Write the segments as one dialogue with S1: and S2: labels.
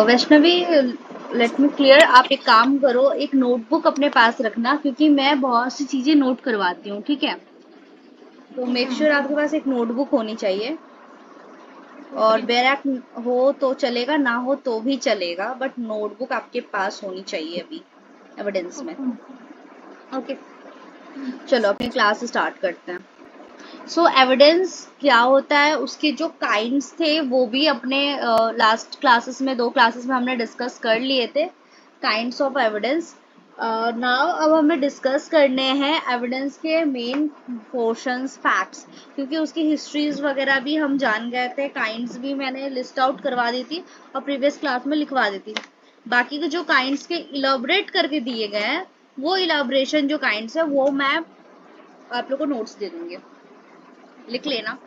S1: Vaishnavi, let me clear. आप एक काम करो, एक नोटबुक अपने पास रखना, क्योंकि मैं बहुत सी चीजें नोट करवाती हूँ, ठीक है? तो
S2: ठीक
S1: मेक
S2: है
S1: श्योर
S2: मैम।
S1: आपके पास एक नोटबुक होनी चाहिए। और
S2: ओके
S1: बैरक हो तो चलेगा, ना हो तो भी चलेगा, बट नोटबुक आपके पास होनी चाहिए अभी एविडेंस में।
S2: ओके
S1: ओके, चलो अपनी क्लास स्टार्ट करते हैं। सो एविडेंस क्या होता है, उसके जो काइंड्स थे वो भी अपने लास्ट क्लासेस में, 2 क्लासेस में हमने डिस्कस कर लिए थे, काइंड्स ऑफ एविडेंस। नाउ अब हमें डिस्कस करने हैं एविडेंस के मेन पोर्शंस, फैक्ट्स, क्योंकि उसकी हिस्ट्रीज वगैरह भी हम जान गए थे, काइंड्स भी मैंने लिस्ट आउट करवा दी थी और प्रीवियस क्लास में लिखवा दी थी। बाकी के जो काइंड्स के इलाबरेट करके दिए गए हैं, वो इलाबरेशन जो काइंड्स है वो मैं आप लोग को नोट्स दे दूंगी, लिख लेना।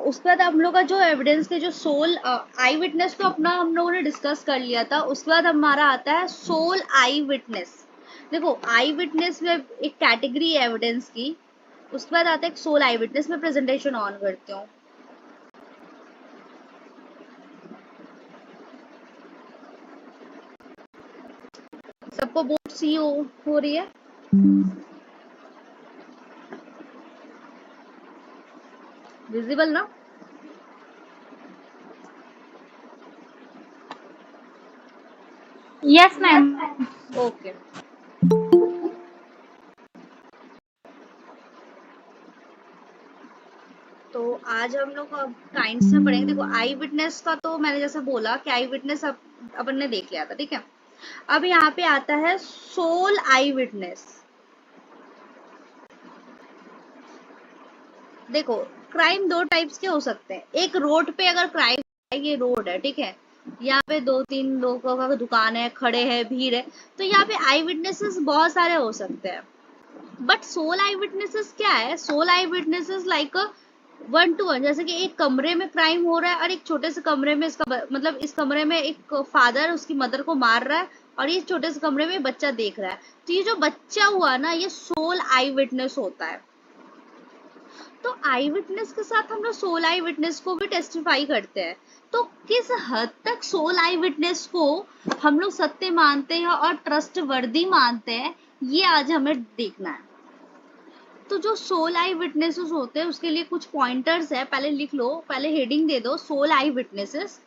S1: उसके बाद हम लोग का जो एविडेंस के जो सोल आई विटनेस, तो अपना हम लोगों ने डिस्कस कर लिया था। उसके बाद हमारा आता है सोल आई विटनेस। देखो, आई विटनेस में एक कैटेगरी है एविडेंस की। उसके बाद आता है एक सोल आई विटनेस। में प्रेजेंटेशन ऑन करती हूँ। सबको बोर्ड सी हो रही है? विजिबल ना?
S2: Yes ma'am.
S1: ओके, तो आज हम लोग काइंड्स में पढ़ेंगे। देखो, आई विटनेस का तो मैंने जैसे बोला कि आई विटनेस अपन ने देख लिया था, ठीक है? अब यहाँ पे आता है सोल आई विटनेस। देखो, क्राइम 2 टाइप्स के हो सकते हैं। एक, रोड पे अगर क्राइम, ये रोड है, ठीक है, यहाँ पे 2-3 लोगों का दुकान है, खड़े हैं, भीड़ है, तो यहाँ पे आई विटनेसेस बहुत सारे हो सकते हैं। बट सोल आई विटनेसेस क्या है? Sole eye witnesses like 1 to 1, जैसे कि एक कमरे में क्राइम हो रहा है और एक छोटे से कमरे में इसका मतलब इस कमरे में एक फादर उसकी मदर को मार रहा है और ये छोटे से कमरे में बच्चा देख रहा है। तो ये जो बच्चा हुआ ना, ये सोल आई विटनेस होता है। तो आई विटनेस के साथ हम लोग सोल आई विटनेस को भी टेस्टिफाई करते हैं। तो किस हद तक सोल आई विटनेस को हम लोग सत्य मानते हैं और ट्रस्ट वर्दी मानते हैं, ये आज हमें देखना है। तो जो सोल आई विटनेसेस होते हैं उसके लिए कुछ पॉइंटर्स है, पहले लिख लो, पहले हेडिंग दे दो सोल आई विटनेसेस।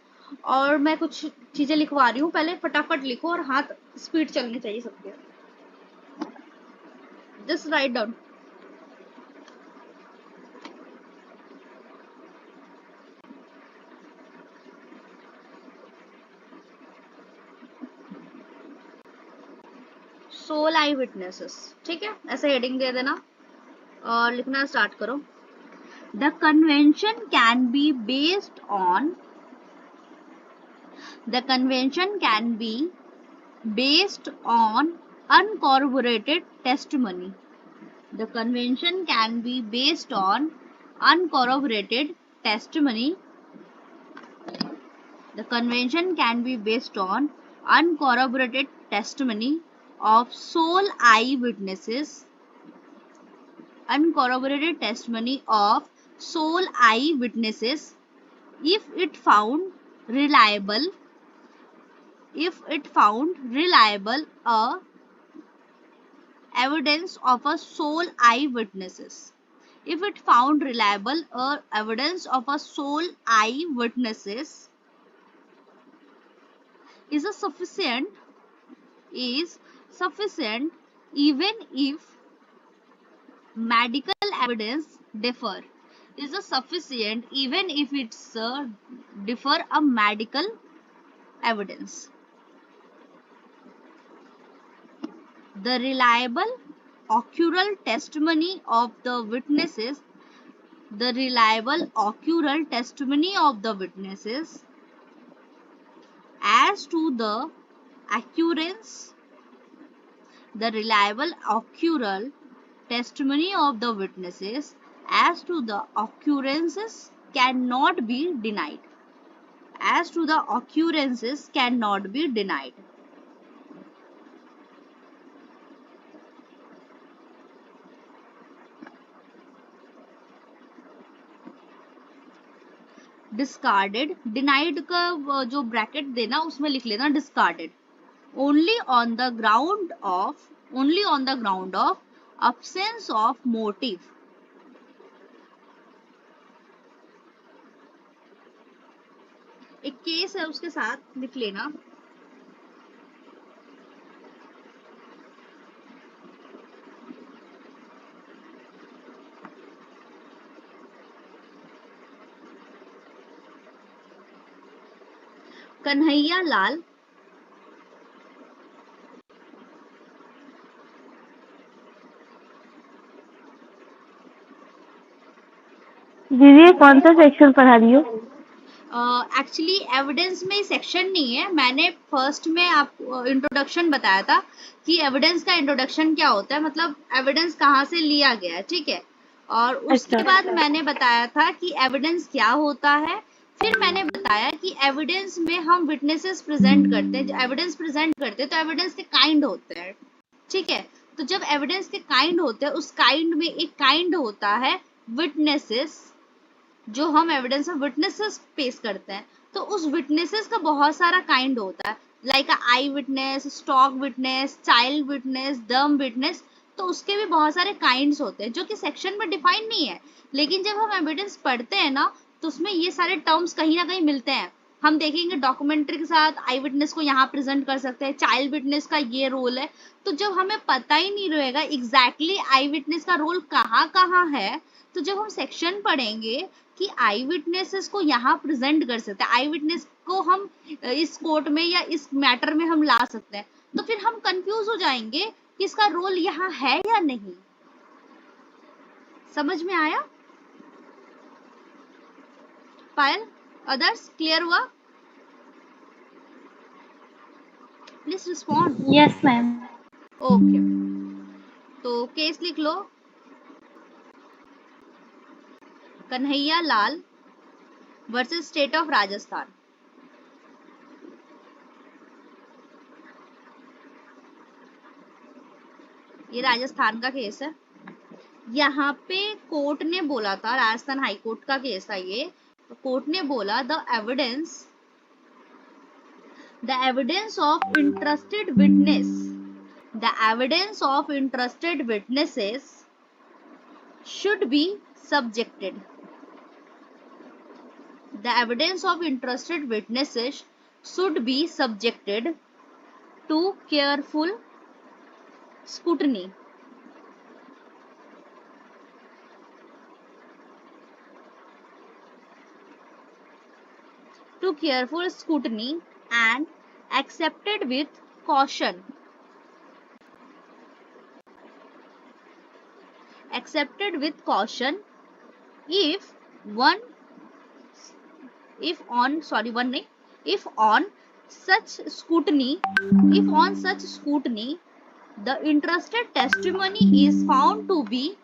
S1: और मैं कुछ चीजें लिखवा रही हूँ, पहले फटाफट लिखो और हाथ स्पीड चलनी चाहिए सबके। Just write down. Sole eye witnesses, ठीक है, ऐसे हेडिंग दे देना और लिखना स्टार्ट करो। The convention can be based on the convention can be based on uncorroborated testimony. The convention can be based on uncorroborated testimony. The convention can be based on uncorroborated testimony of sole eyewitnesses. Uncorroborated testimony of sole eyewitnesses, if it found reliable, a evidence of a sole eyewitnesses. If it found reliable or evidence of a sole eyewitnesses is a sufficient even if medical evidence differ, is a sufficient even if it's differ a medical evidence. The reliable ocular testimony of the witnesses the reliable ocular testimony of the witnesses as to the occurrence the reliable ocular testimony of the witnesses as to the occurrences cannot be denied. As to the occurrences cannot be denied. Discarded, denied का जो bracket देना उसमें लिख लेना discarded, only on the ground of absence of motive. एक case है उसके साथ लिख लेना, कन्हैया लाल
S2: दीदी कौन सा सेक्शन पढ़ा रही हो?
S1: एक्चुअली एविडेंस में सेक्शन नहीं है, मैंने फर्स्ट में आप इंट्रोडक्शन बताया था कि एविडेंस का इंट्रोडक्शन क्या होता है, मतलब एविडेंस कहाँ से लिया गया है, ठीक है। और उसके बाद मैंने बताया था कि एविडेंस क्या होता है, फिर मैंने बताया कि एविडेंस में हम विटनेसेस प्रेजेंट करते हैं, जब एविडेंस प्रेजेंट करते हैं तो एविडेंस के काइंड होते हैं, ठीक है। तो जब एविडेंस के काइंड होते हैं, उस काइंड में एक काइंड होता है विटनेसेस, जो हम एविडेंस में विटनेसेस पेश करते हैं, तो उस विटनेसेस का बहुत सारा काइंड होता है, like I witness, stock witness, child witness, डम विटनेस। तो उसके भी बहुत सारे काइंड्स होते हैं जो कि सेक्शन में डिफाइन नहीं है, लेकिन जब हम एविडेंस पढ़ते हैं ना तो उसमें ये सारे टर्म्स कहीं ना कहीं मिलते हैं। हम देखेंगे डॉक्यूमेंट्री के साथ आई विटनेस को यहाँ प्रेजेंट कर सकते हैं, चाइल्ड विटनेस का ये रोल है। तो जब हमें पता ही नहीं रहेगा एग्जैक्टली आई विटनेस का रोल कहाँ कहाँ है, तो जब हम सेक्शन पढ़ेंगे कि आई विटनेसेस को यहाँ प्रेजेंट कर सकते हैं, आई विटनेस को हम इस कोर्ट में या इस मैटर में हम ला सकते हैं, तो फिर हम कंफ्यूज हो जाएंगे कि इसका रोल यहाँ है या नहीं। समझ में आया पायल? अदर्स क्लियर हुआ? Please respond.
S2: Yes ma'am.
S1: Okay, तो केस लिख लो, Kanhaiya Lal versus state of Rajasthan. ये राजस्थान का केस है। यहाँ पे कोर्ट ने बोला था, राजस्थान हाई कोर्ट का केस था ये, कोर्ट ने बोला the evidence of interested witnesses should be subjected. The evidence of interested witnesses should be subjected to careful scrutiny. And accepted with caution. If on such scrutiny, the interested testimony is found to be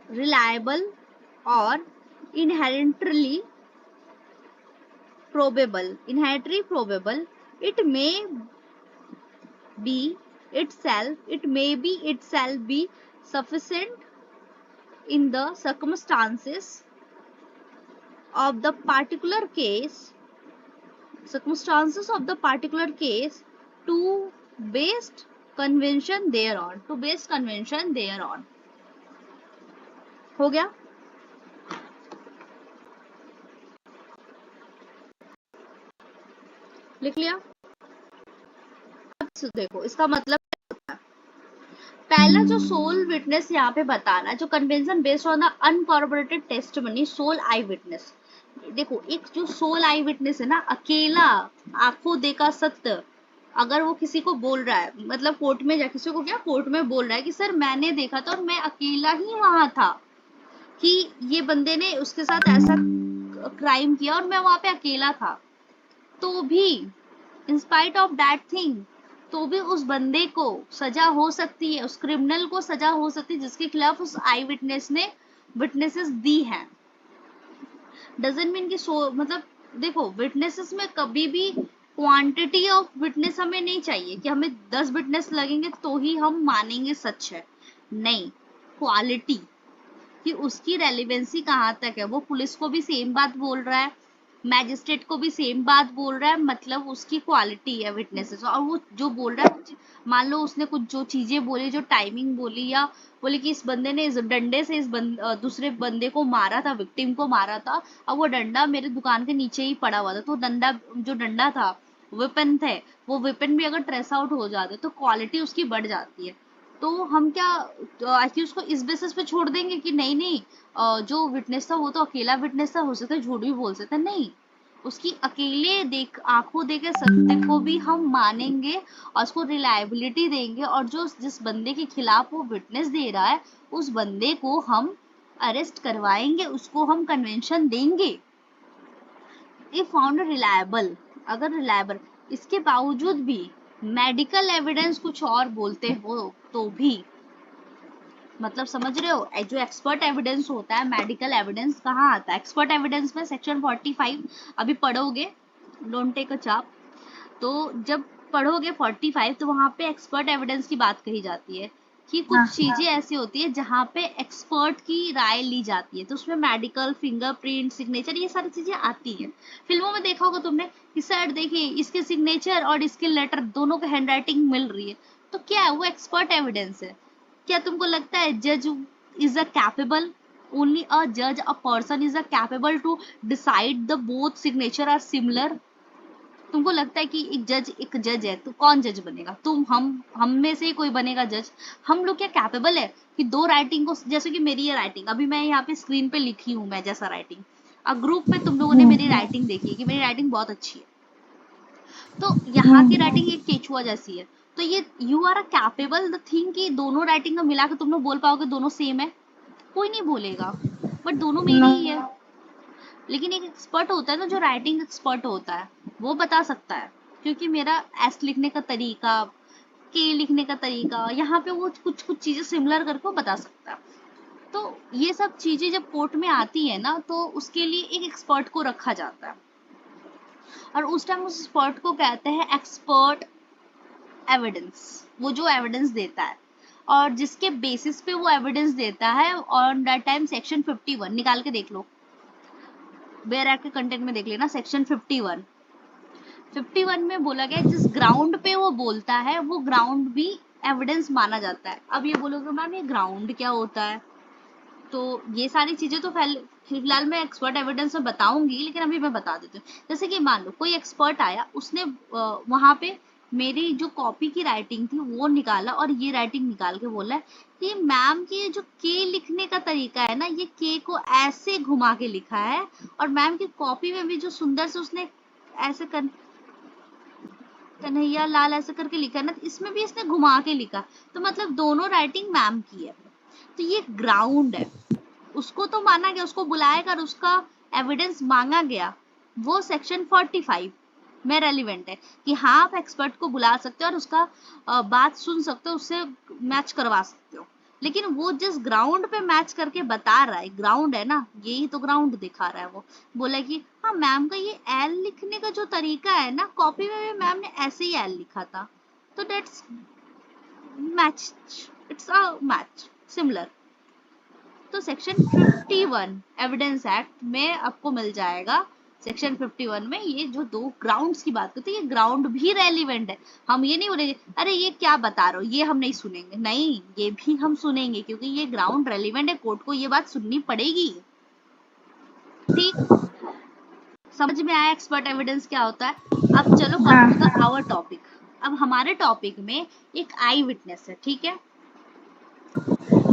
S1: reliable or inherently probable, it may be itself be sufficient in the circumstances of the particular case to based convention thereon. हो गया? लिख लिया? अब देखो इसका मतलब क्या होता है। पहला जो सोल विटनेस यहाँ पे बताना, जो convention based on the uncorroborated testimony sole eye witness. देखो एक जो सोल आई विटनेस है ना, अकेला आंखों देखा सत्य, अगर वो किसी को बोल रहा है, मतलब कोर्ट में जा किसी को क्या कोर्ट में बोल रहा है कि सर मैंने देखा था और मैं अकेला ही वहां था, कि ये बंदे ने उसके साथ ऐसा क्राइम किया और मैं वहां पे अकेला था, तो भी in spite of that thing, तो भी उस बंदे को सजा हो सकती है, उस क्रिमिनल को सजा हो सकती है जिसके खिलाफ उस आई विटनेस ने विटनेसेस दी है। डजंट मीन कि मतलब देखो, विटनेसेस में कभी भी क्वांटिटी ऑफ विटनेस हमें नहीं चाहिए कि हमें 10 विटनेस लगेंगे तो ही हम मानेंगे सच है, नहीं, क्वालिटी कि उसकी रेलिवेंसी कहाँ तक है, वो पुलिस को भी सेम बात बोल रहा है, मैजिस्ट्रेट को भी सेम बात बोल रहा है, मतलब उसकी क्वालिटी है विटनेसेस। और वो जो बोल रहा है, मान लो उसने कुछ जो चीजें बोली, जो टाइमिंग बोली, या बोले कि इस बंदे ने इस डंडे से दूसरे बंदे को मारा था, विक्टिम को मारा था, अब वो डंडा मेरे दुकान के नीचे ही पड़ा हुआ था, तो डंडा जो डंडा था, वेपन थे, वो वेपन भी अगर ट्रेस आउट हो जाते तो क्वालिटी उसकी बढ़ जाती है। तो हम क्या एक्यूज को इस बेसिस पे छोड़ देंगे कि नहीं नहीं, जो विटनेस था वो तो अकेला विटनेस था, हो सकता है झूठ भी बोल सकता है, नहीं, उसकी अकेले देख आंखों देखे सत्य को भी हम मानेंगे और उसको रिलायबिलिटी देंगे, और जो जिस बंदे के खिलाफ वो विटनेस दे रहा है उस बंदे को हम अरेस्ट करवाएंगे, उसको हम कन्वेंशन देंगे इफ फाउंड रिलायबल। अगर रिलायबल, इसके बावजूद भी मेडिकल एविडेंस कुछ और बोलते हो तो भी, मतलब समझ रहे हो, जो एक्सपर्ट एविडेंस होता है, मेडिकल एविडेंस कहाँ आता है, एक्सपर्ट एविडेंस में सेक्शन 45 अभी पढ़ोगे, डोंट टेक अ चाप, तो जब पढ़ोगे 45 तो वहां पे एक्सपर्ट एविडेंस की बात कही जाती है कि कुछ चीजें ऐसी होती है जहाँ पे एक्सपर्ट की राय ली जाती है, तो उसमें मेडिकल, फिंगरप्रिंट, सिग्नेचर, ये सारी चीजें आती हैं। फिल्मों में देखा होगा तुमने कि सर देखिए इसके सिग्नेचर और इसके लेटर दोनों का हैंडराइटिंग मिल रही है, तो क्या है वो एक्सपर्ट एविडेंस है। क्या तुमको लगता है जज इज अ कैपेबल, ओनली अ जज a person is a capable to decide the both signature are similar? तुमको लगता है कि एक जज है तो कौन जज बनेगा, तुम हम में से कोई बनेगा जज? हम लोग क्या कैपेबल है कि दो राइटिंग को, जैसे कि मेरी ये राइटिंग अभी मैं यहाँ पे स्क्रीन पे लिखी हूँ, मैं जैसा राइटिंग, अब ग्रुप में तुम लोगों ने मेरी राइटिंग देखी है कि मेरी राइटिंग बहुत अच्छी है, तो यहाँ की राइटिंग एक केचुआ जैसी है, तो ये you are a capable the thing कि दोनों राइटिंग को मिला के तुम लोग बोल पाओगे दोनों सेम है? कोई नहीं बोलेगा, बट दोनों मेरी ही है। लेकिन एक एक्सपर्ट होता है ना, जो राइटिंग एक्सपर्ट होता है, वो बता सकता है, क्योंकि मेरा एस लिखने का तरीका, के लिखने का तरीका, यहाँ पे वो कुछ कुछ चीजें सिमिलर करके वो बता सकता है। तो ये सब चीजें जब कोर्ट में आती है ना, तो उसके लिए एक एक्सपर्ट को रखा जाता है, और उस टाइम उस एक्सपर्ट को कहते हैं एक्सपर्ट एविडेंस। वो जो एविडेंस देता है और जिसके बेसिस पे वो एविडेंस देता है, ऑन दैट टाइम सेक्शन 51 निकाल के देख लो, बेयर एक्ट के कंटेंट में देख लेना, सेक्शन 51 में बोला गया जिस ग्राउंड पे वो बोलता है वो ग्राउंड भी एविडेंस माना जाता है। अब ये बोलोगे मैम ये ग्राउंड क्या होता है, तो ये सारी चीजें तो फिलहाल मैं एक्सपर्ट एविडेंस में बताऊंगी, लेकिन अभी मैं बता देती हूँ। जैसे कि मान लो कोई एक्सपर्ट आया, उसने वहां पे मेरी जो कॉपी की राइटिंग थी वो निकाला और ये राइटिंग निकाल के बोला कि मैम की जो के लिखने का तरीका है ना, ये के को ऐसे घुमा के लिखा है, और मैम की कॉपी में भी जो सुंदर से उसने ऐसे कन्हैया लाल ऐसे करके लिखा है ना, इसमें भी इसने घुमा के लिखा, तो मतलब दोनों राइटिंग मैम की है। तो ये ग्राउंड है, उसको तो माना गया, उसको बुलाया कर, उसका एविडेंस मांगा गया, वो सेक्शन 45 में रेलिवेंट है कि हाँ आप एक्सपर्ट को बुला सकते हो और उसका बात सुन सकते हो, उससे मैच करवा सकते हो। लेकिन वो जिस ग्राउंड पे मैच करके बता रहा है, ग्राउंड है ना, यही तो ग्राउंड दिखा रहा है, वो बोला कि हाँ मैम का ये एल लिखने का जो तरीका है ना, कॉपी में भी मैम ने ऐसे ही एल लिखा था, तो that's match, it's a match similar. तो सेक्शन 51 एविडेंस एक्ट में आपको मिल जाएगा, सेक्शन 51 में ये जो दो ग्राउंड्स की बात करते हैं, ये ग्राउंड भी रेलिवेंट है। हम ये नहीं बोलेंगे अरे ये क्या बता रहे हो, ये हम नहीं सुनेंगे, नहीं, ये भी हम सुनेंगे, क्योंकि ये ग्राउंड रेलिवेंट है, कोर्ट को ये बात सुननी पड़ेगी। ठीक, समझ में आया एक्सपर्ट एविडेंस क्या होता है? अब चलो come to the our topic. अब हमारे टॉपिक में एक आई विटनेस है, ठीक है,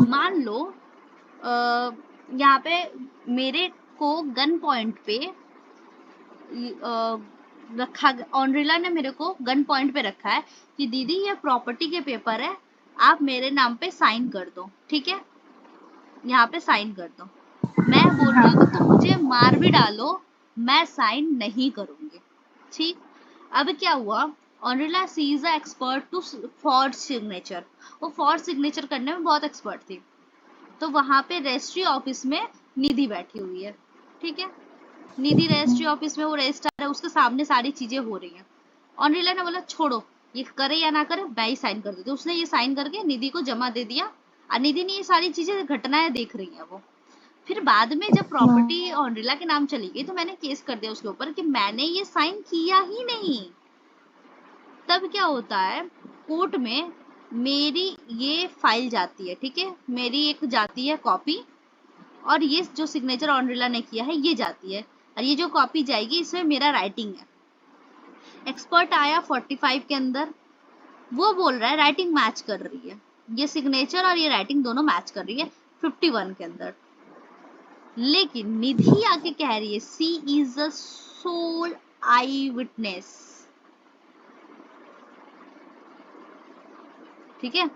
S1: मान लो यहाँ पे मेरे को गन पॉइंट पे रखा, ऑनरिला ने मेरे को गन पॉइंट पे रखा है कि दीदी ये प्रॉपर्टी के पेपर है, आप मेरे नाम पे साइन कर दो, ठीक है, यहाँ पे साइन कर दो। मैं बोल रही हूँ कि तुम मुझे मार भी डालो, मैं साइन नहीं करूंगी, ठीक। अब क्या हुआ, ऑनरिला she is a expert to for signature, वो फॉर सिग्नेचर करने में बहुत एक्सपर्ट थी। तो वहां पे रजिस्ट्री ऑफिस में निधि बैठी हुई है, ठीक है, निधि रजिस्ट्री ऑफिस में वो रजिस्ट्रार है, उसके सामने सारी चीजें हो रही हैं। ऑनरिला ने बोला छोड़ो, ये करे या ना करे मैं ही साइन कर देती हूँ। उसने ये साइन करके निधि को जमा दे दिया, और निधि ने ये सारी चीजें घटनाएं देख रही है वो। फिर बाद में जब प्रॉपर्टी ऑनरिला के नाम चली गई तो मैंने केस कर दिया उसके ऊपर कि मैंने ये साइन किया ही नहीं। तब क्या होता है, कोर्ट में मेरी ये फाइल जाती है, ठीक है, मेरी एक जाती है कॉपी, और ये जो सिग्नेचर ऑनरिला ने किया है ये जाती है, और ये जो कॉपी जाएगी इसमें मेरा राइटिंग है। एक्सपर्ट आया 45 के अंदर, वो बोल रहा है राइटिंग मैच कर रही है, ये सिग्नेचर और ये राइटिंग दोनों मैच कर रही है 51 के अंदर। लेकिन निधि आके कह रही है she is a sole eye witness, ठीक है,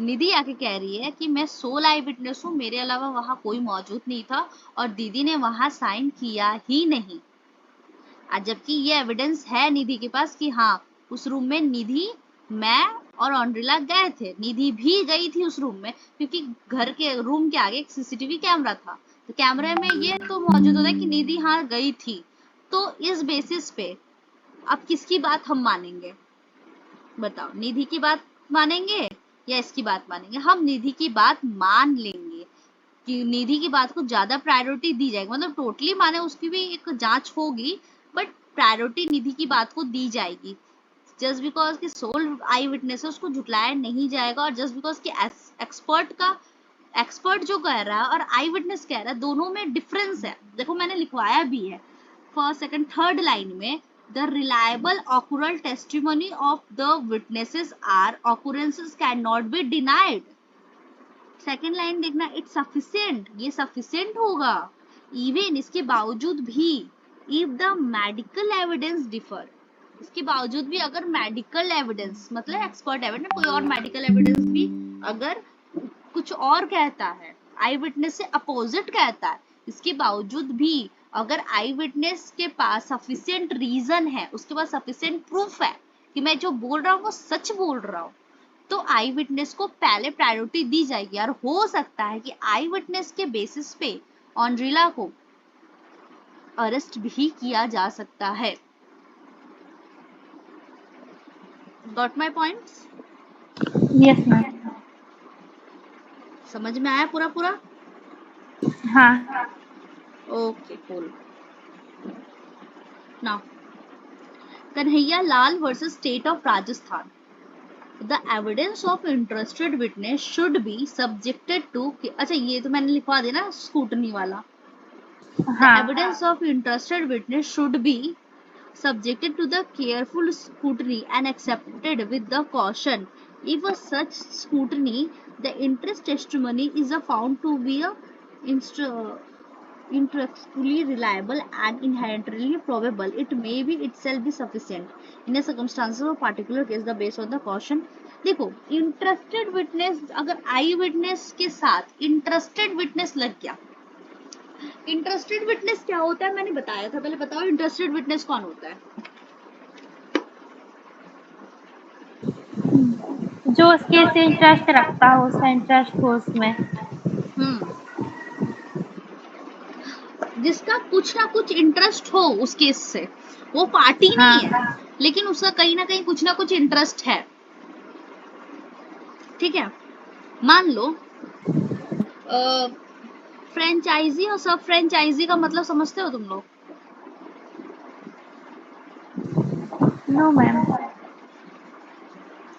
S1: निधि आके कह रही है कि मैं सोल आई विटनेस हूँ, मेरे अलावा वहां कोई मौजूद नहीं था और दीदी ने वहां साइन किया ही नहीं। जबकि ये एविडेंस है निधि के पास कि हाँ उस रूम में निधि, मैं और ऑनरिला गए थे, निधि भी गई थी उस रूम में, क्योंकि घर के रूम के आगे एक सीसीटीवी कैमरा था, तो कैमरे में ये तो मौजूद होता है कि निधि हाँ गई थी। तो इस बेसिस पे अब किसकी बात हम मानेंगे, बताओ, निधि की बात मानेंगे या इसकी बात मानेंगे? हम निधि की बात मान लेंगे कि निधि की बात को ज्यादा प्रायोरिटी दी जाएगी, मतलब टोटली माने उसकी भी एक जांच होगी, बट प्रायोरिटी निधि की बात को दी जाएगी। जस्ट बिकॉज की सोल आई विटनेस है उसको झुटलाया नहीं जाएगा, और जस्ट बिकॉज की एक्सपर्ट जो कह रहा है और आई विटनेस कह रहा है दोनों में डिफरेंस है। देखो मैंने लिखवाया भी है फर्स्ट सेकंड थर्ड लाइन में, the reliable occurral testimony of the witnesses are occurrences cannot be denied। Second line देखना, इट्स सफिशिएंट, ये सफिशिएंट होगा, इवन इसके बावजूद भी, if the medical evidence differ, इसके बावजूद भी अगर मेडिकल एविडेंस मतलब एक्सपर्ट एविडेंस, कोई और मेडिकल एविडेंस भी अगर कुछ और कहता है, आई विटनेस से अपोजिट कहता है, इसके बावजूद भी अगर आई विटनेस के पास सफिशिएंट रीजन है, उसके पास सफिशिएंट प्रूफ है कि मैं जो बोल रहा हूँ वो सच बोल रहा हूँ, तो आई विटनेस को पहले प्रायोरिटी दी जाएगी। और हो सकता है कि आई विटनेस के बेसिस पे ऑनरिला को अरेस्ट भी किया जा सकता है। Got my points?
S2: Yes ma'am.
S1: समझ में आया पूरा पूरा?
S2: हाँ।
S1: Okay cool. Now Kanhaiya Lal versus state of Rajasthan, the evidence of interested witness should be subjected to, अच्छा ये तो मैंने लिखवा दिया ना स्कूटनी वाला, the evidence of interested witness should be subjected to the careful scrutiny and accepted with the caution if a such scrutiny the interest testimony is found to be a intellectually reliable and inherently probable, it may be itself be sufficient in a circumstances of particular case the based on the caution। देखो interested witness, अगर आई witness के साथ interested witness लग गया, interested witness क्या होता है मैंने बताया था, पहले बताओ इंटरेस्टेड विटनेस कौन होता है?
S2: जो उसके से इंटरेस्ट रखता हो, उसका इंटरेस्ट हो उसमें।
S1: जिसका कुछ ना कुछ इंटरेस्ट हो उस केस से, वो पार्टी नहीं है लेकिन उसका कहीं ना कहीं कुछ ना कुछ इंटरेस्ट है, ठीक है। मान लो फ्रेंचाइजी और सब फ्रेंचाइजी का मतलब समझते हो तुम लोग?
S2: No ma'am.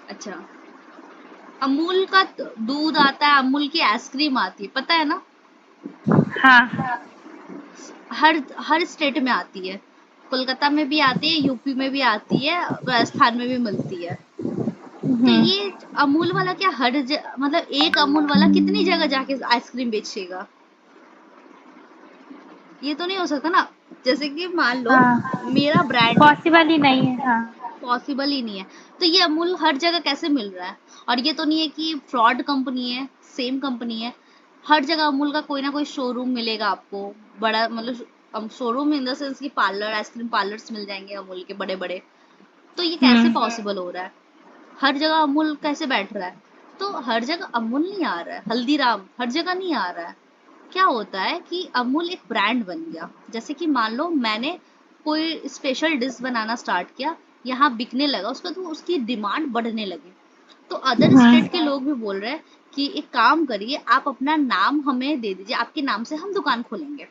S1: अच्छा, अमूल का दूध आता है, अमूल की आइसक्रीम आती है, पता है ना?
S2: हाँ।
S1: हर स्टेट में आती है, कोलकाता में भी आती है, यूपी में भी आती है, राजस्थान में भी मिलती है। तो ये अमूल वाला क्या मतलब एक अमूल वाला कितनी जगह जाके आइसक्रीम बेचेगा? ये तो नहीं हो सकता ना। जैसे कि मान लो मेरा ब्रांड
S2: पॉसिबल ही नहीं है। हाँ,
S1: पॉसिबल ही नहीं है, तो ये अमूल हर जगह कैसे मिल रहा है? और ये तो नहीं है कि फ्रॉड कंपनी है, सेम कंपनी है, हर जगह अमूल का कोई ना कोई शोरूम मिलेगा आपको, बड़ा मतलब शोरूम इन द सेंस की पार्लर, आइसक्रीम पार्लर्स मिल जाएंगे अमूल के बड़े बड़े, तो ये कैसे पॉसिबल हो रहा है? हर जगह अमूल कैसे बैठ रहा है? तो हर जगह अमूल नहीं आ रहा है, हल्दीराम हर जगह नहीं आ रहा है। क्या होता है कि अमूल एक ब्रांड बन गया। जैसे कि मान लो मैंने कोई स्पेशल डिश बनाना स्टार्ट किया, यहाँ बिकने लगा उसका, तो उसकी डिमांड बढ़ने लगी। तो अदर स्टेट के लोग भी बोल रहे हैं कि एक काम करिए, आप अपना नाम हमें दे दीजिए, आपके नाम से हम दुकान खोलेंगे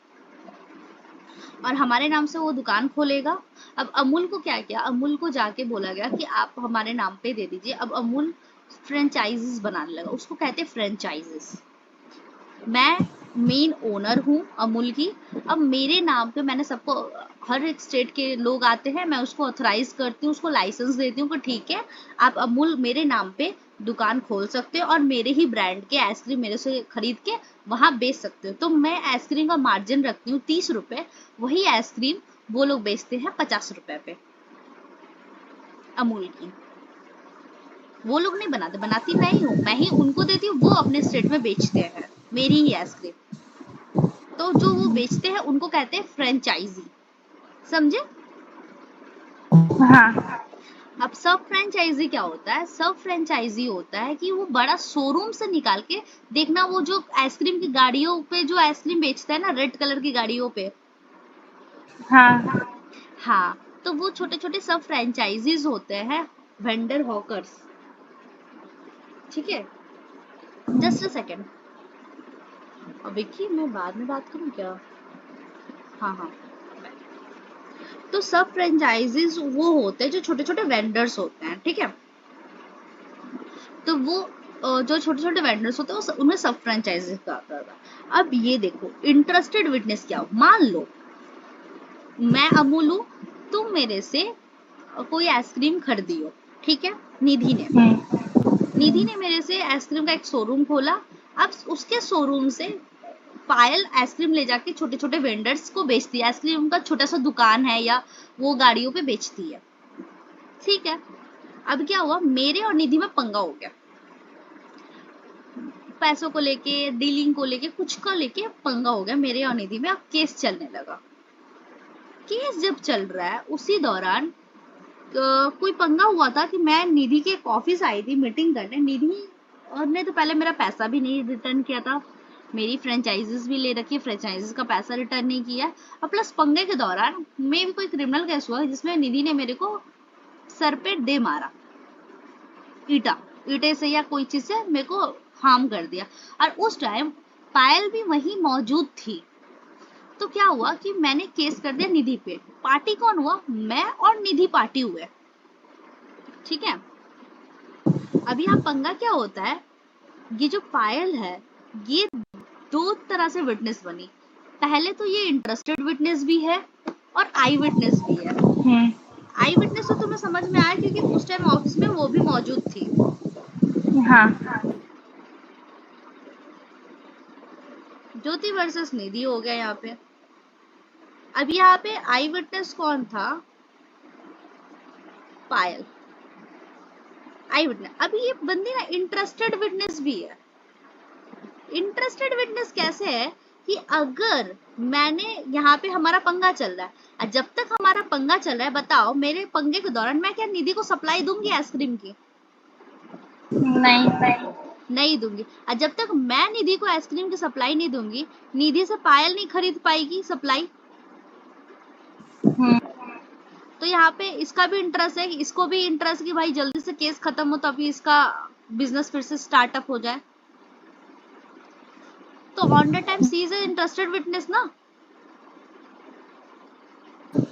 S1: और हमारे नाम से वो दुकान खोलेगा। अब अमूल को क्या किया, अमूल को जाके बोला गया कि आप हमारे नाम पे दे दीजिए। अब अमूल फ्रेंचाइजीज बनाने लगा, उसको कहते हैं फ्रेंचाइजीज। मैं मेन ओनर हूँ अमूल की। अब मेरे नाम पे मैंने सबको, हर एक स्टेट के लोग आते हैं, मैं उसको ऑथराइज करती हूँ, उसको लाइसेंस देती हूँ कि ठीक है आप अमूल मेरे नाम पे दुकान खोल सकते हो और मेरे ही ब्रांड के आइसक्रीम मेरे से खरीद के वहां बेच सकते हो। तो मैं आइसक्रीम का मार्जिन रखती हूँ 30 रुपए, वही आइसक्रीम वो लोग बेचते हैं 50 रुपए पे अमूल की। वो लोग नहीं बनाते, बनाती मैं ही हूँ, मैं ही उनको देती हूँ, वो अपने स्टेट में बेचते हैं मेरी ही आइसक्रीम। तो जो वो बेचते हैं उनको कहते हैं फ्रेंचाइजी, समझे?
S2: हाँ।
S1: अब सब फ्रेंचाइजी क्या होता है? सब फ्रेंचाइजी होता है कि वो बड़ा शोरूम से निकाल के, देखना वो जो आइसक्रीम की गाड़ियों पे जो आइसक्रीम बेचता है ना, रेड कलर की गाड़ियों पे,
S2: हाँ।
S1: हाँ, तो वो छोटे छोटे सब फ्रेंचाइजीज होते हैं, वेंडर हॉकर्स। ठीक है, जस्ट अ सेकेंड। अब देखिए मैं बाद में बात करूँ क्या? हाँ हाँ। तो सब फ्रेंचाइजीज वो होते हैं जो छोटे छोटे वेंडर्स होते हैं, ठीक है। तो वो जो छोटे छोटे वेंडर्स होते हैं उनमें सब फ्रेंचाइजीज का आता है। अब ये देखो इंटरेस्टेड विटनेस क्या हो, मान लो मैं अमूल हूँ, तुम मेरे से कोई आइसक्रीम खरीदी हो, ठीक है। निधि ने मेरे से आइसक्रीम का एक शोरूम खोला। अब उसके शोरूम से पायल आइसक्रीम ले जाके छोटे छोटे वेंडर्स को बेचती है, आइसक्रीम का छोटा सा दुकान है या वो गाड़ियों पे बेचती है, ठीक है। अब क्या हुआ, मेरे और निधि में पंगा हो गया, पैसों को लेके, डीलिंग को लेके, कुछ को लेके पंगा हो गया मेरे और निधि में। अब केस चलने लगा। केस जब चल रहा है उसी दौरान कोई पंगा हुआ था कि मैं निधि के ऑफिस आई थी मीटिंग करने। निधि ने तो पहले मेरा पैसा भी नहीं रिटर्न किया था, मेरी फ्रेंचाइजीज भी ले रखी है, फ्रेंचाइजीज का पैसा रिटर्न नहीं किया। और प्लस पंगे के दौरान में भी कोई क्रिमिनल केस हुआ जिसमें निधि ने मेरे को सर पे दे मारा, ईटे से या कोई चीज से मेरे को हार्म कर दिया। और उस टाइम पायल भी वहीं मौजूद थी। तो क्या हुआ कि मैंने केस कर दिया निधि पे। पार्टी कौन हुआ? मैं और निधि पार्टी हुए, ठीक है। अब यहाँ पंगा क्या होता है, ये जो पायल है ये दो तरह से विटनेस बनी। पहले तो ये इंटरेस्टेड विटनेस भी है और आई विटनेस भी है। आई विटनेस तो तुम्हें समझ में आया क्योंकि उस टाइम ऑफिस में वो भी मौजूद थी।
S2: हाँ।
S1: ज्योति वर्सेस निधि हो गया यहाँ पे। अब यहाँ पे आई विटनेस कौन था? पायल आई विटनेस। अभी ये बंदी ना इंटरेस्टेड विटनेस भी है। इंटरेस्टेड विटनेस कैसे है कि अगर मैंने यहाँ पे हमारा पंगा चल रहा है और जब तक हमारा पंगा चल रहा है, बताओ मेरे पंगे के दौरान मैं क्या निधि को सप्लाई दूंगी आइसक्रीम की? नहीं दूंगी। और जब तक मैं निधि को आइसक्रीम की सप्लाई नहीं दूंगी, निधि से पायल नहीं खरीद पाएगी सप्लाई। तो यहाँ पे इसका भी इंटरेस्ट है, इसको भी इंटरेस्ट कि भाई जल्दी से केस खत्म हो तो अभी इसका बिजनेस फिर से स्टार्टअप हो जाए। तो on the time she is interested witness ना।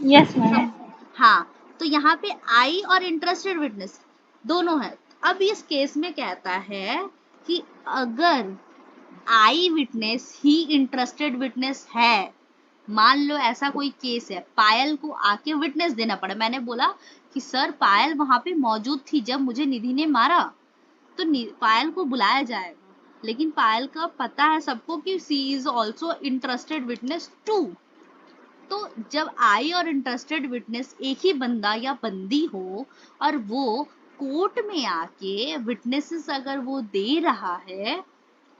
S2: Yes ma'am.
S1: हाँ, तो यहाँ पे आई और इंटरेस्टेड विटनेस दोनों है। अब इस केस में कहता है कि अगर आई विटनेस ही इंटरेस्टेड विटनेस है, मान लो ऐसा कोई केस है, पायल को आके विटनेस देना पड़ा। मैंने बोला कि सर पायल वहां पे मौजूद थी जब मुझे निधि ने मारा, तो पायल को बुलाया जाएगा। लेकिन पायल का पता है सबको कि she is also interested witness too. तो जब आई और इंटरेस्टेड विटनेस एक ही बंदा या बंदी हो और वो कोर्ट में आके विटनेसेस अगर वो दे रहा है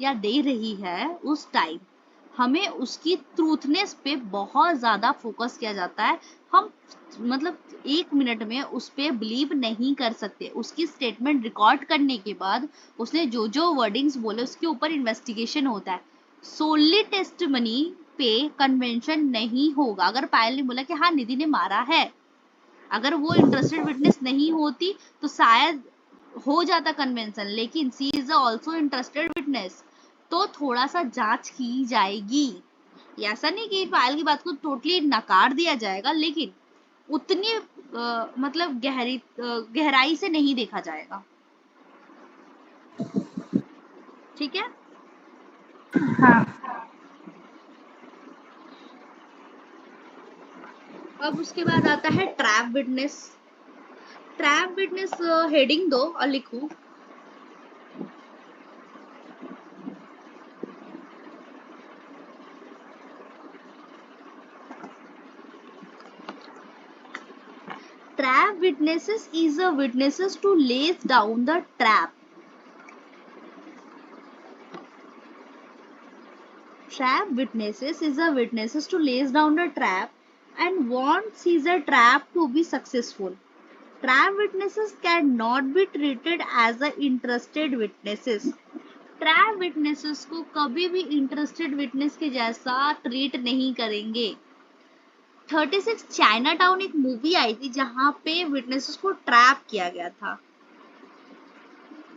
S1: या दे रही है, उस टाइम हमें उसकी ट्रूथनेस पे बहुत ज्यादा फोकस किया जाता है। हम मतलब 1 मिनट में उस पे बिलीव नहीं कर सकते। उसकी स्टेटमेंट रिकॉर्ड करने के बाद उसने जो जो वर्डिंग्स बोले उसके ऊपर इन्वेस्टिगेशन होता है। सोली टेस्टमनी पे कन्वेंशन नहीं होगा। अगर पायल ने बोला कि हाँ निधि ने मारा है, अगर वो इंटरेस्टेड विटनेस नहीं होती तो शायद हो जाता कन्वेंशन, लेकिन सी इज ऑल्सो इंटरेस्टेड विटनेस, तो थोड़ा सा जांच की जाएगी। ऐसा नहीं कि पायल की बात को टोटली नकार दिया जाएगा, लेकिन उतनी मतलब गहराई से नहीं देखा जाएगा। ठीक है।
S2: हाँ।
S1: अब उसके बाद आता है trap witness. Trap witness heading दो और लिखो trap witnesses is a witnesses to lay down the trap. Trap witnesses is a witnesses to lay down the trap and wants his a trap to be successful. Trap witnesses cannot be treated as a interested witnesses. Trap witnesses को कभी भी interested witness के जैसा treat नहीं करेंगे। 36 China town एक movie आई थी जहां पे विटनेसेस को ट्रैप किया गया था।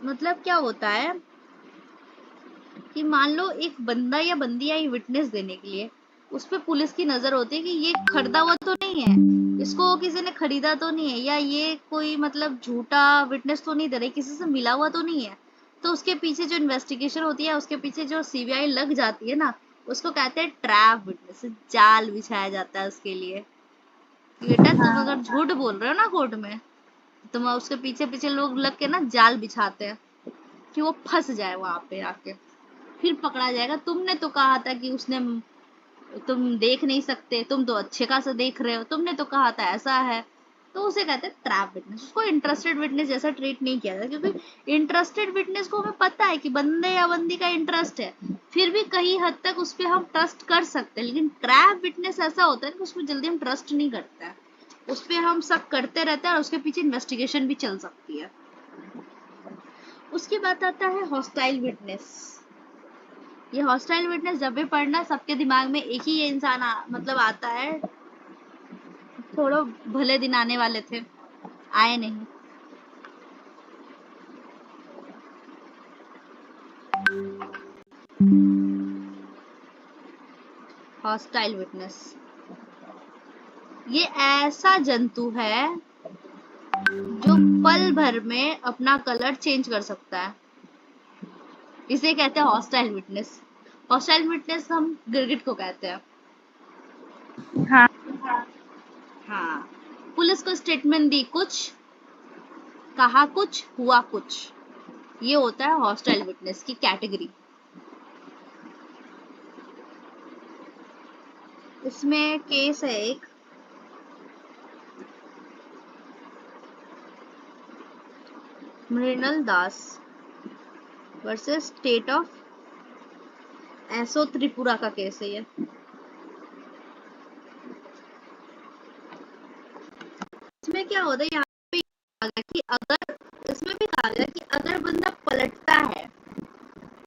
S1: मतलब क्या होता है कि मान लो एक बंदा या बंदी आई विटनेस देने के लिए, उस पर पुलिस की नजर होती है कि ये खरीदा हुआ तो नहीं है, इसको किसी ने खरीदा तो नहीं है, या ये कोई मतलब झूठा विटनेस तो नहीं दे रही, किसी से मिला हुआ तो नहीं है। तो उसके पीछे जो इन्वेस्टिगेशन होती है, उसके पीछे जो सीबीआई लग जाती है ना, उसको कहते हैं ट्रैप विटनेस। जाल बिछाया जाता है उसके लिए। बेटा तुम अगर झूठ बोल रहे हो ना कोर्ट में, तुम उसके पीछे पीछे लोग लग के ना जाल बिछाते हैं कि वो फंस जाए वहां पे आके, फिर पकड़ा जाएगा। तुमने तो कहा था कि उसने, तुम देख नहीं सकते, तुम तो अच्छे खासा देख रहे हो, तुमने तो कहा था ऐसा है। तो उसे कहते हैं ट्रैप विटनेस। उसको इंटरेस्टेड विटनेस जैसा ट्रीट नहीं किया जाता, क्योंकि इंटरेस्टेड विटनेस को हमें पता है कि बंदे या बंदी का इंटरेस्ट है, फिर भी कहीं हद तक उस पर हम ट्रस्ट कर सकते हैं। लेकिन ट्रैप विटनेस ऐसा होता है कि उसमें जल्दी हम ट्रस्ट नहीं करते हैं, उस पर हम सब करते रहते हैं और उसके पीछे इन्वेस्टिगेशन भी चल सकती है। उसके बाद आता है हॉस्टाइल विटनेस। ये हॉस्टाइल विटनेस जब भी पढ़ना, सबके दिमाग में एक ही ये इंसान मतलब आता है, थोड़ा भले दिन आने वाले थे, आए नहीं। हॉस्टाइल विटनेस ये ऐसा जंतु है जो पल भर में अपना कलर चेंज कर सकता है। इसे कहते हैं हॉस्टाइल विटनेस। हॉस्टाइल विटनेस हम गिरगिट को कहते हैं।
S2: हाँ।
S1: हाँ, पुलिस को स्टेटमेंट दी कुछ, कहा कुछ, हुआ कुछ, ये होता है हॉस्टाइल विटनेस की कैटेगरी। इसमें केस है एक, मृणाल दास वर्सेस स्टेट ऑफ एसो त्रिपुरा का केस है ये। इसमें क्या होता है, यहाँ पे कहा गया कि अगर, इसमें भी कहा गया कि अगर बंदा पलटता है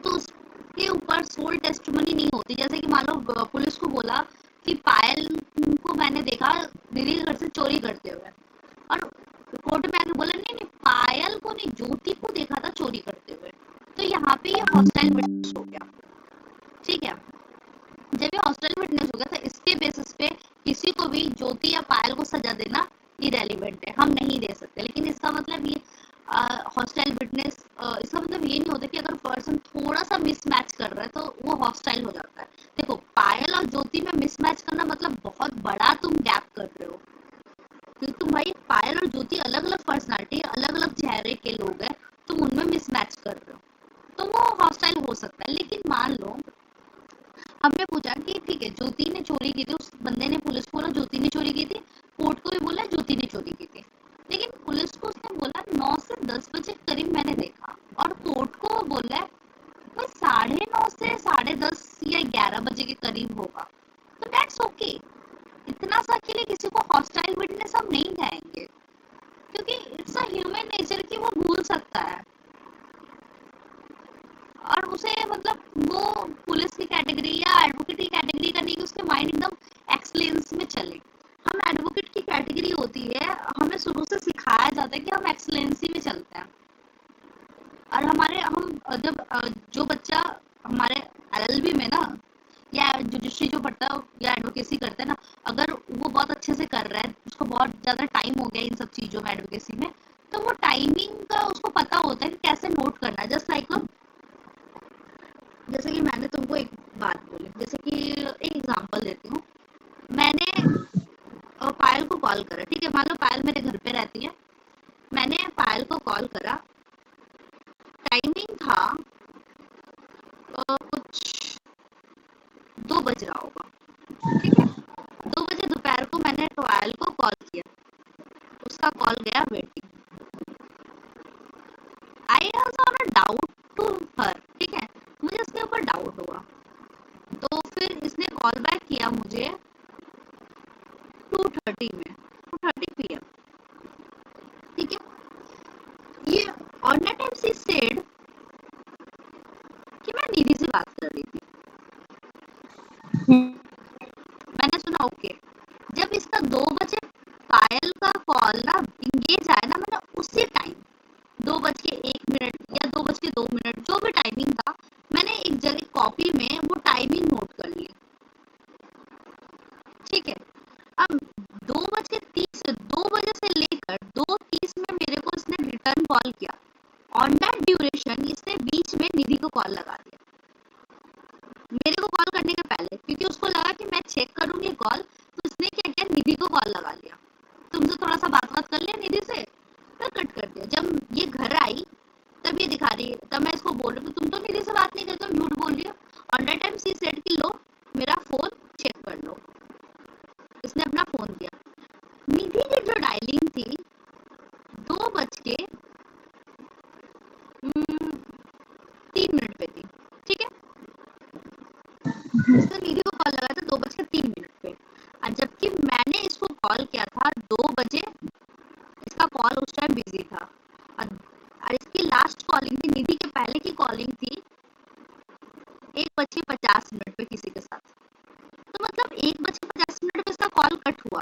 S1: तो उसके ऊपर सोल टेस्टिमनी नहीं होती। जैसे कि मान लो पुलिस को बोला कि पायल को मैंने देखा दीदी के घर से चोरी करते हुए, और कोर्ट में आके बोला नहीं नहीं पायल को नहीं, ज्योति को देखा था चोरी करते हुए, तो यहाँ पे ये हॉस्टाइल विटनेस हो गया। ठीक है, जब ये हॉस्टाइल विटनेस हो गया था, इसके बेसिस पे किसी को भी ज्योति या पायल को सजा देना इरेलीवेंट है, हम नहीं दे सकते। लेकिन इसका मतलब ये हॉस्टाइल विटनेस, इसका मतलब ये नहीं होता कि अगर पर्सन थोड़ा सा मिसमैच कर रहा है तो वो हॉस्टाइल हो जाता है। देखो पायल और ज्योति में मिसमैच करना मतलब बहुत बड़ा तुम गैप कर रहे हो, क्योंकि तुम भाई पायल और ज्योति अलग अलग पर्सनालिटी, अलग अलग चेहरे के लोग हैं, तुम उनमें मिसमैच कर रहे हो, तो वो हॉस्टाइल हो सकता है। लेकिन मान लो हमने पूछा कि ठीक है ज्योति ने चोरी की थी, उस बंदे ने पुलिस को बोला ज्योति ने चोरी की थी, कोर्ट को भी बोला ज्योति ने चोरी की थी, लेकिन पुलिस को उसने बोला 9 से 10 बजे करीब मैंने देखा, और कोर्ट को बोला है 9:30 से 10:30 या 11 बजे के करीब होगा, तो दैट्स ओके। इतना सा के लिए किसी को हॉस्टाइल विटनेस हम नहीं कहेंगे, क्योंकि इट्स अ ह्यूमन नेचर कि वो भूल सकता है, और उसे मतलब वो पुलिस की कैटेगरी या एडवोकेट की कैटेगरी का नहीं कि उसके माइंड एकदम एक्सलेंस में चले। हम एडवोकेट की कैटेगरी होती है, हमें शुरू से सिखाया जाता है कि हम एक्सलेंसी में चलते हैं, और हम जब जो बच्चा हमारे एलएलबी में ना या जुडिशरी जो पढ़ता है या एडवोकेसी करता है ना, अगर वो बहुत अच्छे से कर रहा है, उसको बहुत ज्यादा टाइम हो गया इन सब चीजों में एडवोकेसी में, तो वो टाइमिंग का उसको पता होता है कि कैसे नोट करना है। जस्ट लाइक जैसे कि मैंने तुमको एक बात बोली, जैसे कि एक एग्जांपल देती हूँ। मैंने पायल को कॉल करा, ठीक है, मान लो पायल मेरे घर पे रहती है, मैंने पायल को कॉल करा, टाइमिंग था कुछ 2 बज रहा होगा, ठीक है, 2 बजे दोपहर को मैंने पायल को कॉल किया, उसका कॉल गया waiting. I also on a doubt to her, ठीक है, मुझे इसके ऊपर डाउट हुआ, तो फिर इसने कॉल बैक किया मुझे 2:30 में, 2:30 PM, ठीक है। ये on that time she said कि मैं निधि से बात कर रही थी। मैंने सुना ओके। जब इसका 2 बजे पायल का कॉल ना इंगेज आया ना, मैंने उसी टाइम 2:01 या 2:02, जो भी टाइमिंग था, मैंने एक जगह कॉपी में वो टाइमिंग नोट कर ली, ठीक है। अब 2 बजे से लेकर 2:30 में मेरे को इसने रिटर्न कॉल किया। ऑन दैट ड्यूरेशन इसने बीच में निधि को कॉल लगा दिया, मेरे को कॉल करने के पहले, क्योंकि उसको लगा कि मैं चेक करूंगी कॉल, तो इसने क्या किया, निधि को कॉल लगा लिया, तुमसे थोड़ा सा बात कर लिया निधि से, फिर कट कर दिया। जब ये घर आई तब ये दिखा रही है, तब मैं इसको बोल रही हूँ तुम तो निधि से बात नहीं करते, तुम झूठ बोल रही हो। On that time she said कि लो मेरा फोन चेक कर लो। इसने अपना फोन दिया, निधि की जो डायलिंग थी 2:03 पे थी, ठीक है। इसने निधि को कॉल लगाया था 2:03 पे, और जबकि मैंने इसको कॉल किया था 2 बजे, इसका कॉल उस टाइम बिजी था, और इसकी लास्ट कॉलिंग थी, निधि के पहले की कॉलिंग थी 1:50 पे किसी के साथ। तो मतलब 1:50 पे इसका कॉल कट हुआ,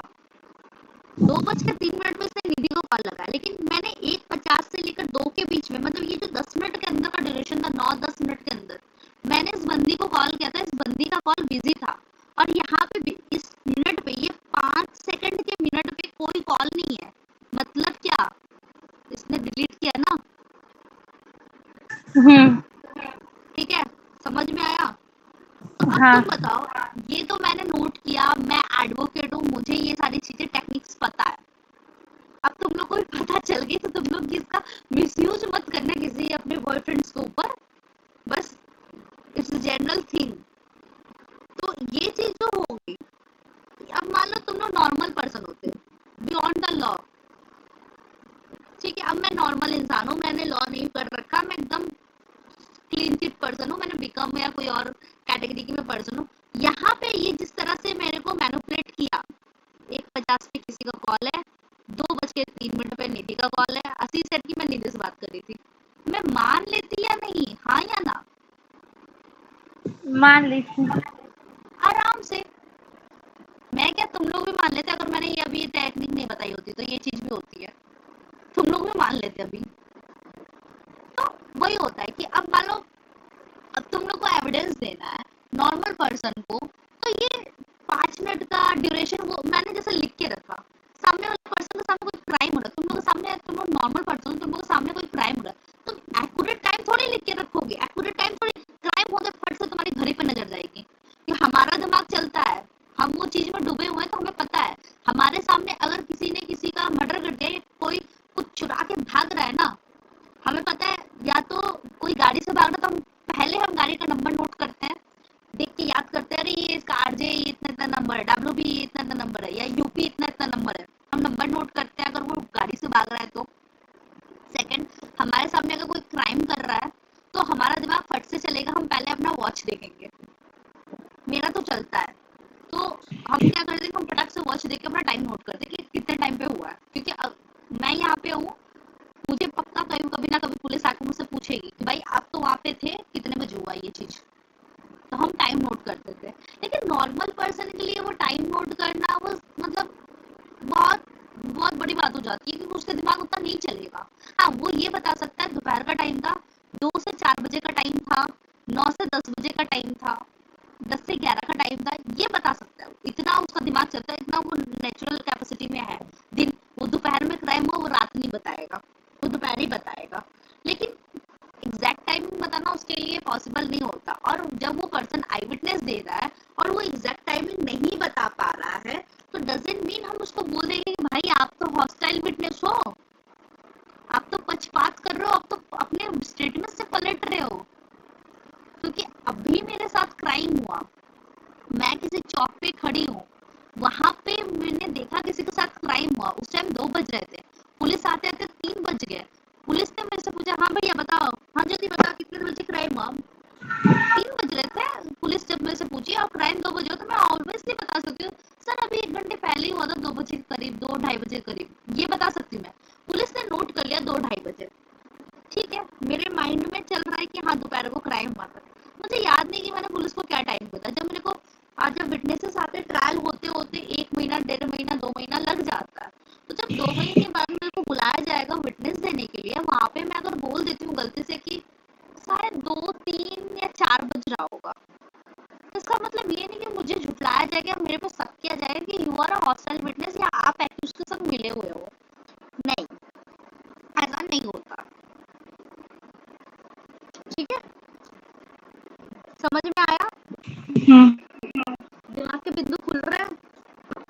S1: 2:03 पे इसने निधि को कॉल लगाया, लेकिन मैंने 1:50 से लेकर 2 के बीच में, मतलब ये जो 10 मिनट के अंदर का ड्यूरेशन था, 9-10 मिनट के अंदर मैंने इस बंदी को कॉल किया था, इस बंदी का कॉल बिजी था, और यहाँ पे इस मिनट पे, ये 5 सेकंड के मिनट पे कोई कॉल नहीं है, मतलब क्या, इसने डिलीट किया ना, ठीक है, समझ में आया। तो अब
S2: हाँ।
S1: तुम बताओ, ये तो मैंने नोट किया, मैं एडवोकेट हूँ, मुझे ये सारी चीजें टेक्निक्स पता है। अब तुम लोग को भी पता चल गई, तो तुम लोग इसका मिसयूज मत करना किसी अपने बॉयफ्रेंड्स के ऊपर, बस इट्स जनरल थिंग। तो ये चीज जो होगी, अब मान लो तुम लोग नॉर्मल पर्सन होते हो बियॉन्ड द लॉ, ठीक है, अब मैं नॉर्मल इंसान हूँ, मैंने लॉ नहीं कर रखा, मैं एकदम क्लीन चिट पर्सन हूँ, मैंने बीकॉम या कोई और कैटेगरी की मैं पर्सन हूँ। यहाँ पे ये जिस तरह से मेरे को मैनिपुलेट किया, 1:50 पे किसी का कॉल है, 2:03 पे निधि का कॉल है, 80 सेट की मैं निधि से बात कर रही थी, मैं मान लेती या नहीं, हाँ या ना?
S2: मान लीजिए।
S1: आराम से। मैं क्या, तुम लोग भी मान लेते अगर मैंने ये अभी टेक्निक नहीं बताई होती, तो ये चीज भी होती है, तुम लोग भी मान लेते अभी। तो वही होता है कि अब मान लो, अब तुम लोग को एविडेंस देना है नॉर्मल पर्सन को, तो ये 5 मिनट का ड्यूरेशन वो मैंने जैसे लिख के रखा, सामने वाले पर्सन के सामने कोई क्राइम हो रहा है, तुम लोग के सामने, तुम लोग नॉर्मल पर्सन, तुम लोग के सामने कोई क्राइम हो रहा है, तुम एक्यूरेट टाइम थोड़ी लिख के रखोगे, एक्यूरेट टाइम थोड़ी, क्राइम होते फट से तुम्हारे घर ही पे नजर जाएगी, कि हमारा दिमाग चलता है, हम वो चीज में डूबे हुए हैं, तो हमें पता है हमारे सामने अगर किसी ने किसी का मर्डर कर दिया, कोई कुछ चुरा के भाग रहा है ना, हमें पता है, या तो कोई गाड़ी से भाग रहा, तो पहले हम गाड़ी का नंबर नोट करते हैं, देख के याद करते हैं, अरे ये इसका आरजे ये इतना नंबर है, डब्ल्यू भी ये इतना नंबर है, या यूपी इतना नंबर है, हम नंबर नोट करते हैं अगर वो गाड़ी से भाग रहा है तो। सेकंड, हमारे सामने अगर कोई क्राइम कर रहा है, तो हमारा दिमाग फट से चलेगा, हम पहले अपना वॉच देखेंगे, वॉच देके अपना टाइम नोट करते कि कितने टाइम पे हुआ है, क्योंकि मैं यहाँ पे हूँ, मुझे पक्का कभी ना कभी पुलिस आके मुझसे पूछेगी कि भाई आप तो वहाँ पे थे, कितने बजे हुआ ये चीज, तो हम टाइम नोट करते थे। लेकिन नॉर्मल पर्सन के लिए वो टाइम नोट करना वो मतलब बहुत बहुत बड़ी बात हो जाती है, क्योंकि उसका दिमाग उतना नहीं चलेगा। हाँ, वो ये बता सकता है दोपहर का टाइम था, 2 से 4 बजे का टाइम था, 9 से 10 बजे का टाइम था, 10 से 11 का टाइम था, ये बता सकता है। इतना उसका दिमाग चलता है, इतना वो नेचुरल कैपेसिटी में है। दिन वो दोपहर में क्राइम हो, वो रात नहीं बताएगा, वो दोपहर ही बताएगा। लेकिन एग्जैक्ट टाइमिंग बताना उसके लिए पॉसिबल नहीं होता। और जब वो पर्सन आई विटनेस दे रहा है और वो एग्जैक्ट टाइमिंग नहीं बता पा रहा है, तो डजंट मीन हम उसको बोल देंगे कि भाई आप तो हॉस्टाइल विटनेस हो, आप तो पक्षपात कर रहे हो, आप तो अपने स्टेटमेंट से पलट रहे हो। क्योंकि अभी मेरे साथ क्राइम हुआ, मैं किसी चौक पे खड़ी हूँ, वहां पे मैंने देखा किसी के साथ क्राइम हुआ, उस टाइम 2 बज रहे थे, पुलिस आते आते 3 बज गए। पुलिस ने मेरे से पूछा, हाँ भैया बताओ, हाँ जल्दी बताओ कितने बजे क्राइम हुआ। 3 बज रहे थे, पुलिस जब मेरे से पूछी और क्राइम 2 बजे हो, तो मैं ऑब्वियसली बता सकती हूँ सर अभी 1 घंटे पहले ही हुआ था, 2 बजे के करीब, 2-2:30 बजे करीब, ये बता सकती हूँ मैं। पुलिस ने नोट कर लिया 2-2:30 बजे, ठीक है, मेरे माइंड में चल रहा है कि हाँ दोपहर को क्राइम हुआ था। मुझे याद नहीं कि मैंने पुलिस को क्या टाइम बताया। जब मेरे को आज जब विटनेसेस आते, ट्रायल होते होते 1 महीना, 1.5 महीना, 2 महीना लग जाता है, तो जब 2 महीने बाद मेरे को बुलाया जाएगा विटनेस देने के लिए, वहां पे मैं अगर बोल देती हूँ गलती से कि शायद 2-3 या 4 बज रहा होगा, तो इसका मतलब ये नहीं कि मुझे झुठलाया जाएगा, मेरे पे शक किया जाएगा कि you are a hostile witness या आप एक्यूज के साथ मिले हुए हो। नहीं, ऐसा नहीं होता। ठीक है, समझ में आया? दिमाग के बिंदु खुल रहे हैं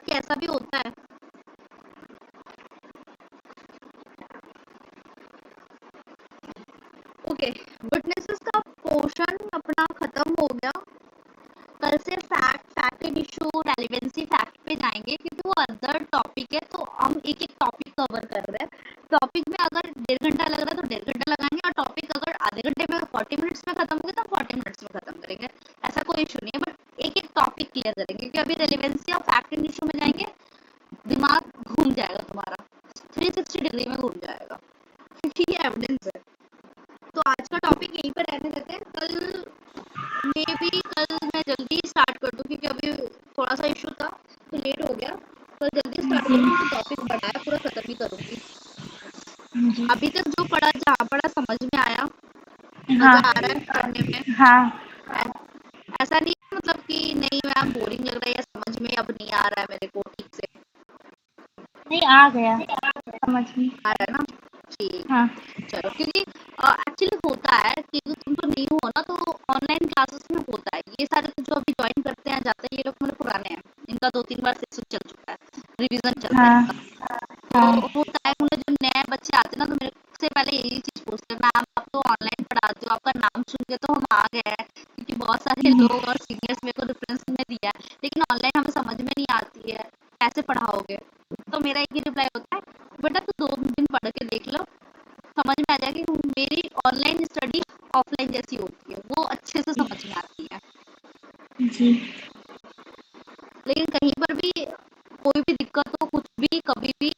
S1: कि ऐसा भी होता है। ओके, विटनेसेस का पोर्शन अपना खत्म हो गया। कल से फैक्ट इशू, रेलेवेंसी फैक्ट पे जाएंगे, क्योंकि वो अदर टॉपिक है, तो हम एक एक टॉपिक कवर कर रहे हैं। टॉपिक में अगर 1.5 घंटा लग रहा है तो 1.5 घंटा लगाएंगे, और टॉपिक अगर आधे घंटे में 40 मिनट्स में खत्म होगा तो 40 मिनट्स में खत्म करेंगे, ऐसा कोई इशू नहीं है। बट एक एक टॉपिक क्लियर करेंगे, क्योंकि अभी रेलेवेंसी और फैक्ट इशू में जाएंगे, दिमाग घूम जाएगा तुम्हारा, 360 डिग्री में घूम जाएगा, क्योंकि ये एविडेंस है। तो आज का टॉपिक यहीं पर रहने देते हैं। कल मैं जल्दी स्टार्ट कर दूं, क्योंकि अभी थोड़ा सा इशू था तो लेट हो गया। कल जल्दी स्टार्ट करूंगी तो टॉपिक बढ़ाया पूरा खत्म ही करूंगी। अभी तक जो पढ़ा, जहाँ पढ़ा समझ में आया, मजा आ रहा है पढ़ने में।
S2: हाँ
S1: ऐसा नहीं मतलब कि नहीं मैम बोरिंग लग रहा है या समझ में अब नहीं आ रहा है मेरे को ठीक से,
S2: नहीं आ गया समझ में।
S1: आ रहा है ना? ठीक,
S2: हाँ
S1: चलो। क्योंकि एक्चुअली होता है कि तुम तो न्यू हो ना, तो ऑनलाइन क्लासेस में होता है ये सारे, तो जो अभी ज्वाइन करते हैं जाते हैं, ये लोग मेरे पुराने हैं, इनका 2-3 बार सेशन चल चुका है, रिवीजन चलता है
S2: हाँ
S1: इनका। तो होता है उन्हें, जो नए बच्चे आते हैं ना, तो मेरे से पहले यही चीज पूछते हैं, मैम आप तो ऑनलाइन पढ़ाते हो, आपका नाम सुन के तो हम आ गए हैं, क्योंकि बहुत सारे लोग और सीनियर्स मेरे को रेफरेंस में दिया है, लेकिन ऑनलाइन हमें समझ में नहीं आती है, कैसे पढ़ाओगे? तो मेरा एक ही रिप्लाई होता है, बेटा तू 2 दिन पढ़ के देख लो, समझ में आ जाएगा कि मेरी ऑनलाइन स्टडी ऑफलाइन जैसी होती है, वो अच्छे से समझ में आती है।
S2: जी।
S1: लेकिन कहीं पर भी कोई भी दिक्कत हो, कुछ भी, कभी भी,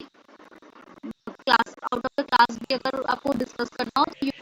S1: class out of the class भी अगर आपको डिस्कस करना हो, तो यू